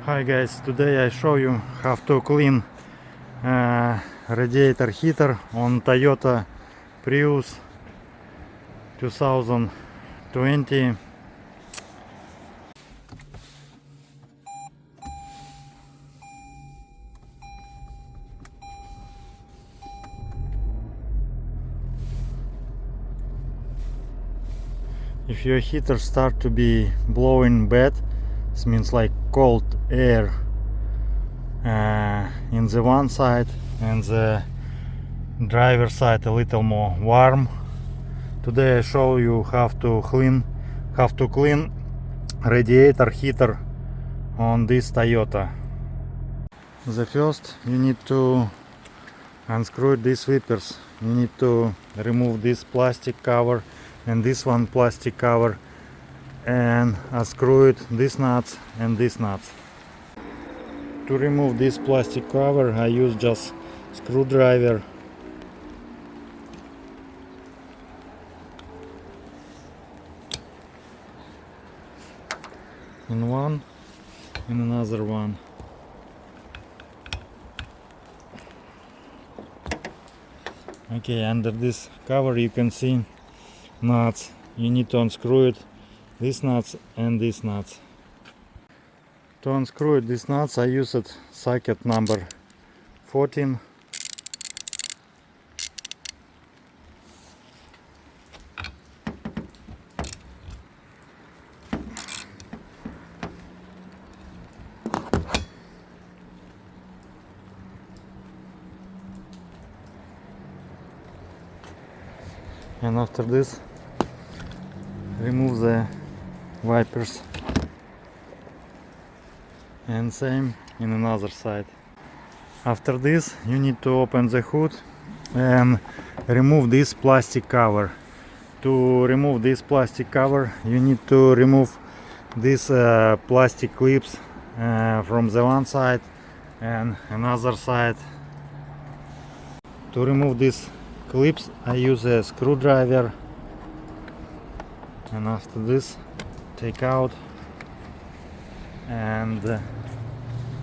Hi guys, today I show you how to clean radiator heater on Toyota Prius 2020. If your heater start to be blowing bad, this means like cold air in the one side and the driver side a little more warm. Today I show you how to clean radiator heater on this Toyota. The first you need to unscrew these sweepers. You need to remove this plastic cover and this one plastic cover and unscrew it, these nuts and these nuts. To remove this plastic cover I use just screwdriver. In one and another one. Okay, under this cover you can see nuts. You need to unscrew it, these nuts and these nuts. To unscrew these nuts I used socket number 14. And after this, remove the wipers, and same in another side. After this, you need to open the hood and remove this plastic cover. To remove this plastic cover, you need to remove these plastic clips from the one side and another side. To remove these clips I use a screwdriver, and after this take out, and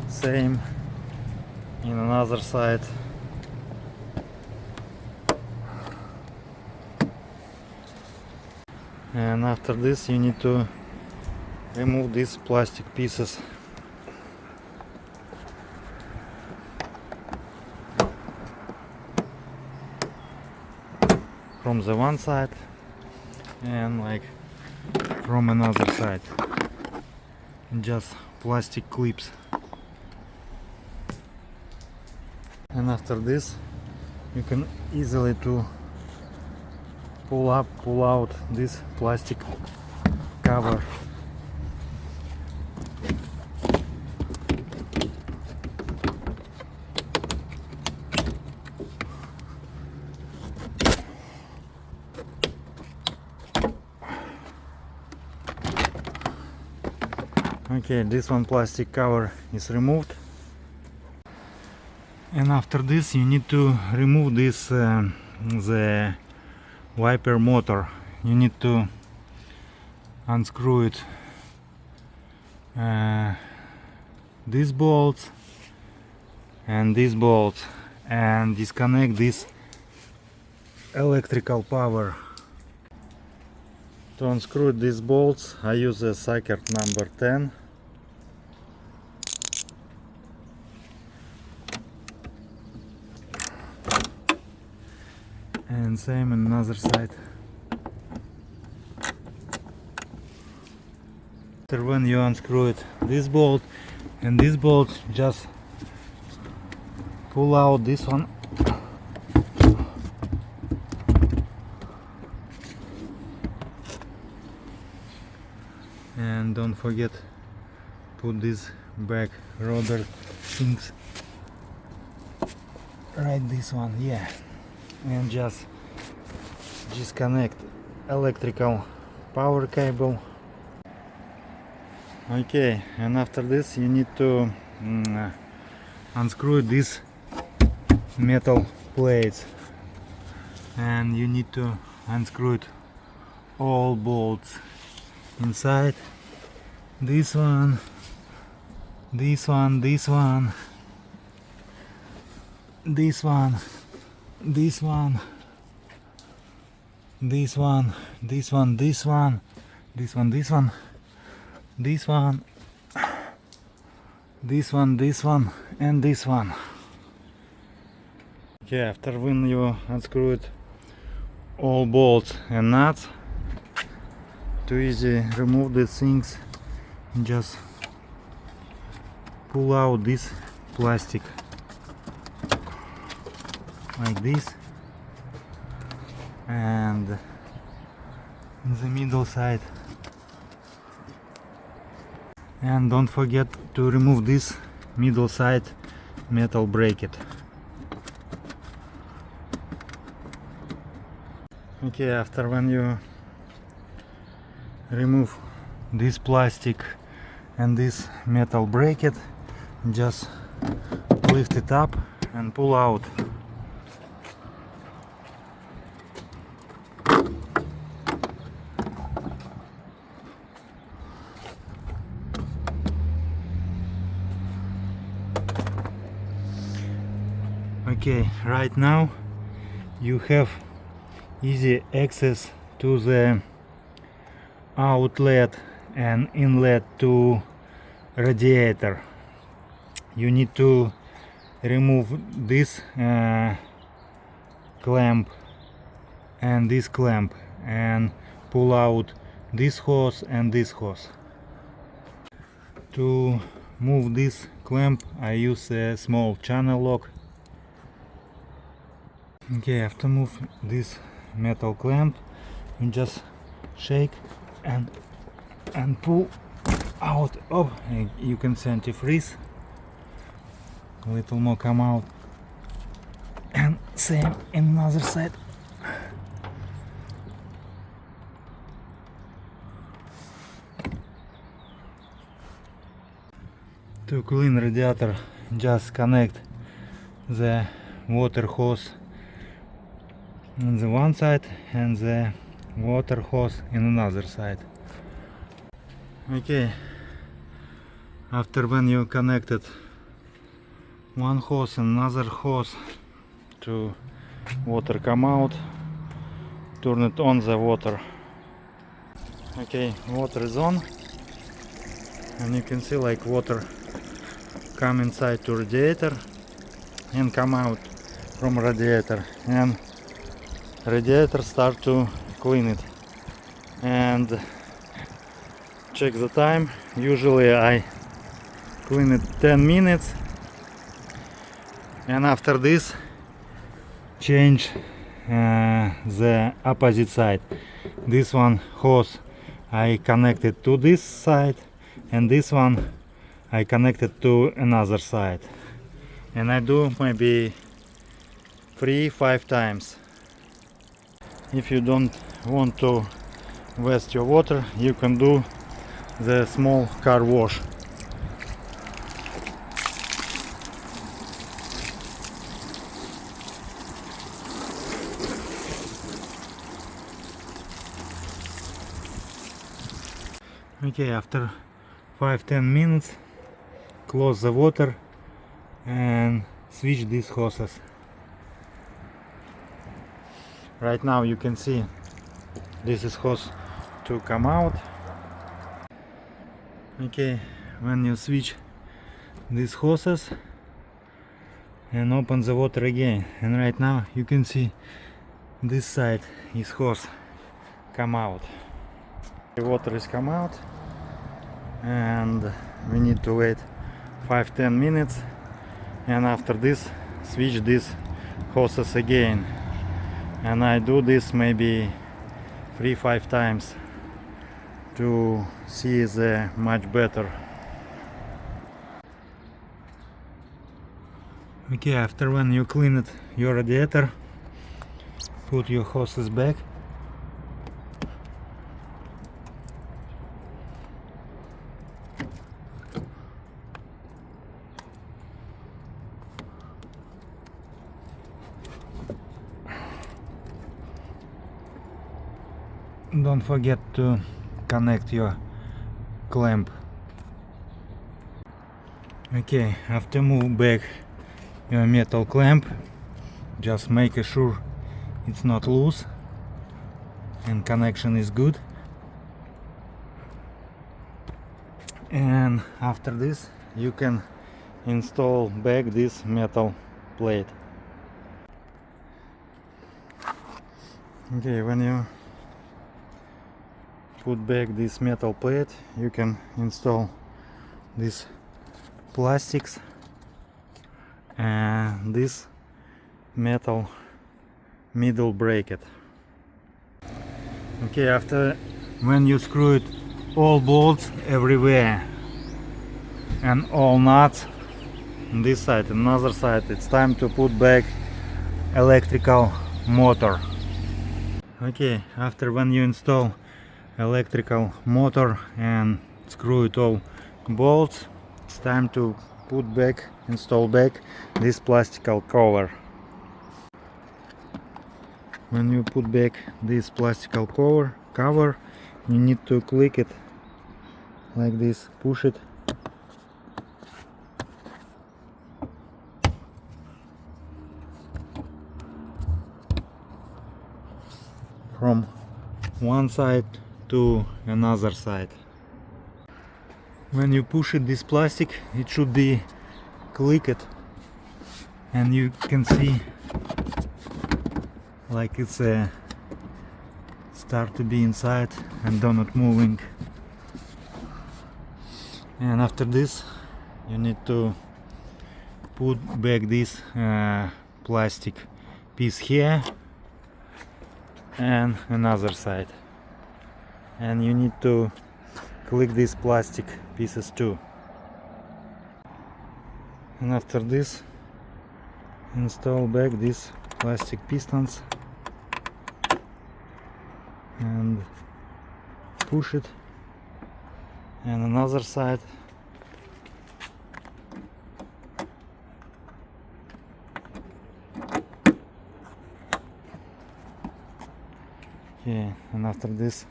same in another side. And after this you need to remove these plastic pieces. From the one side and like from another side, and just plastic clips. And after this you can easily to pull out this plastic cover. Okay, this one plastic cover is removed, and after this you need to remove this the wiper motor. You need to unscrew it, these bolts and these bolts, and disconnect this electrical power. To unscrew these bolts I use a socket number 10. And same on another side. After when you unscrew it, this bolt and this bolt, just pull out this one. And don't forget, put this back rudder things right, this one, yeah. And just disconnect electrical power cable. Okay, and after this you need to unscrew these metal plates, and you need to unscrew it all bolts inside, this one this one, this one, this one, this one, this one, this one, this one, this one, this one, this one, this one, this one, and this one. Okay, after when you unscrewed all bolts and nuts, to easy remove these things, just pull out this plastic like this, and in the middle side, and don't forget to remove this middle side metal bracket. Okay, after when you remove this plastic and this metal bracket, just lift it up and pull out. Okay, right now you have easy access to the outlet and inlet to radiator. You need to remove this clamp and this clamp and pull out this hose and this hose. To move this clamp I use a small channel lock. Okay, I have to move this metal clamp, you just shake and pull out. Oh, you can see antifreeze, a little more come out, and same in another side. To clean radiator, just connect the water hose on the one side and the water hose in another side. Okay, after when you connected one hose and another hose to water come out, turn it on the water. Okay, water is on, and you can see like water come inside to radiator and come out from radiator, and radiator start to clean it. And check the time, usually I clean it 10 minutes, and after this change the opposite side. This one hose I connected to this side, and this one I connected to another side, and I do maybe 3-5 times. If you don't want to waste your water, you can do the small car wash. Okay, after 5-10 minutes, close the water and switch these hoses. Right now you can see this is hose to come out. Okay, when you switch these hoses and open the water again, and right now you can see this side is hose come out. The water is come out, and we need to wait 5-10 minutes, and after this switch these hoses again, and I do this maybe 3-5 times to see the much better. Okay, after when you clean it your radiator, put your hoses back. Don't forget to connect your clamp. Okay, after move back your metal clamp, just make sure it's not loose and connection is good. And after this you can install back this metal plate. Okay, when you put back this metal plate, you can install these plastics and this metal middle bracket. Okay, after when you screw it all bolts everywhere and all nuts on this side and another side, it's time to put back electrical motor. Okay, after when you install electrical motor and screw it all bolts, it's time to install back this plastical cover. When you put back this plastical cover, you need to click it like this, push it from one side to another side. When you push it, this plastic, it should be clicked and you can see like it's start to be inside and not moving. And after this you need to put back this plastic piece here and another side, and you need to click these plastic pieces too. And after this install back these plastic pistons and push it, and another side. Okay, and after this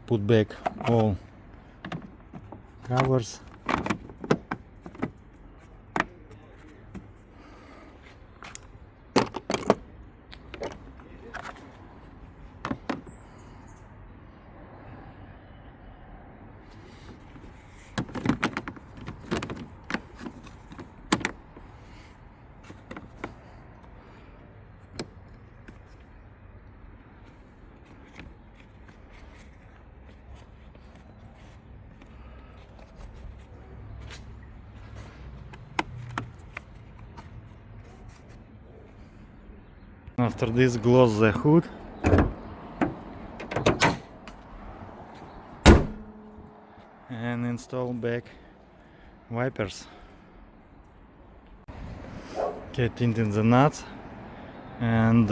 put back all covers. After this, close the hood and install back wipers. Okay, tighten the nuts and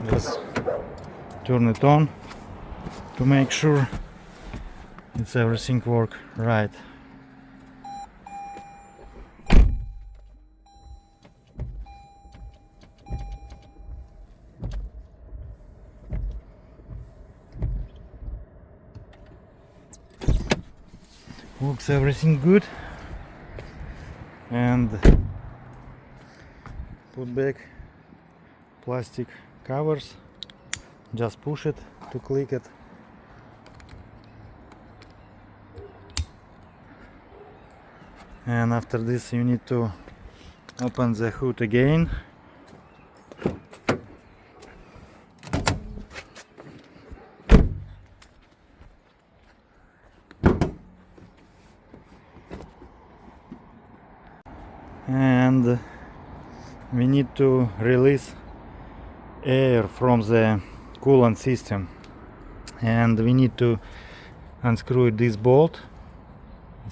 just turn it on to make sure it's everything work right. Looks everything good, and put back plastic covers, just push it to click it, and after this you need to open the hood again. And we need to release air from the coolant system, and we need to unscrew this bolt,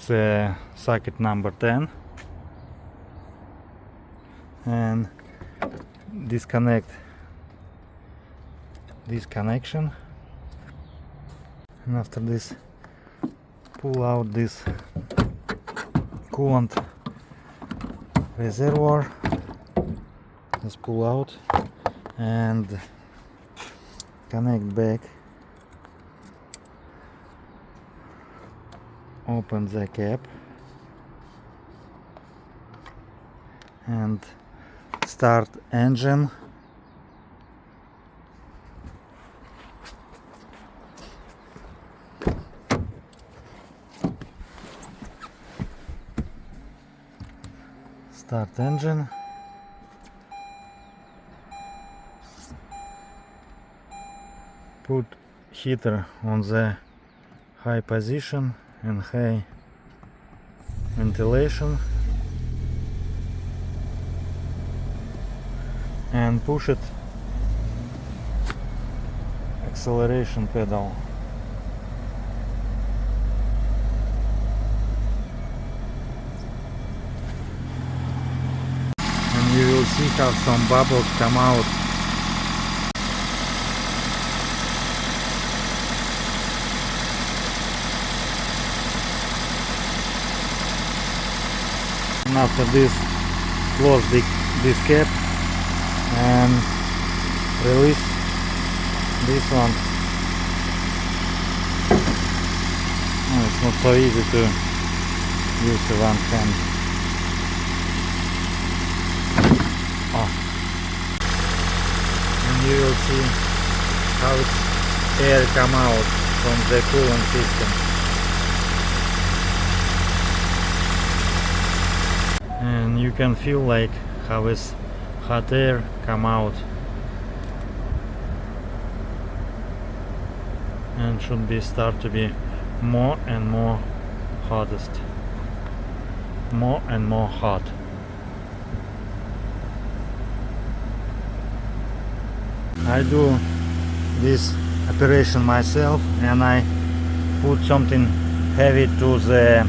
the socket number 10, and disconnect this connection, and after this pull out this coolant reservoir, just pull out and connect back open the cap and start engine. Start engine. Put heater on the high position and high ventilation and push it acceleration pedal. And you will see how some bubbles come out. And after this, close this cap and release this one. Oh, it's not so easy to use the one hand. Oh. And you will see how its air come out from the coolant system. And you can feel like how is hot air come out, and should be start to be more and more hottest, more and more hot. I do this operation myself, and I put something heavy to the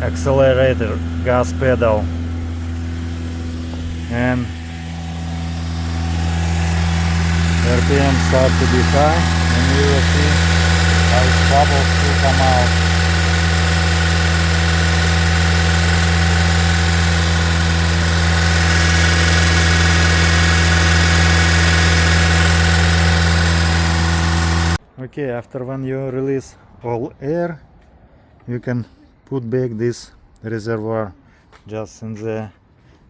accelerator gas pedal, and RPM start to be high, and you will see how its bubbles will come out. Okay, after when you release all air, you can put back this reservoir just in the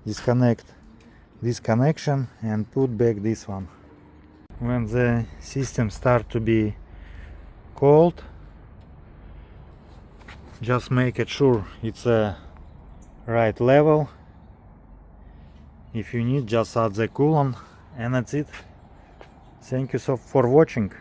disconnect this connection and put back this one. When the system start to be cold, just make it sure it's a right level. If you need, just add the coolant, and that's it. Thank you so for watching.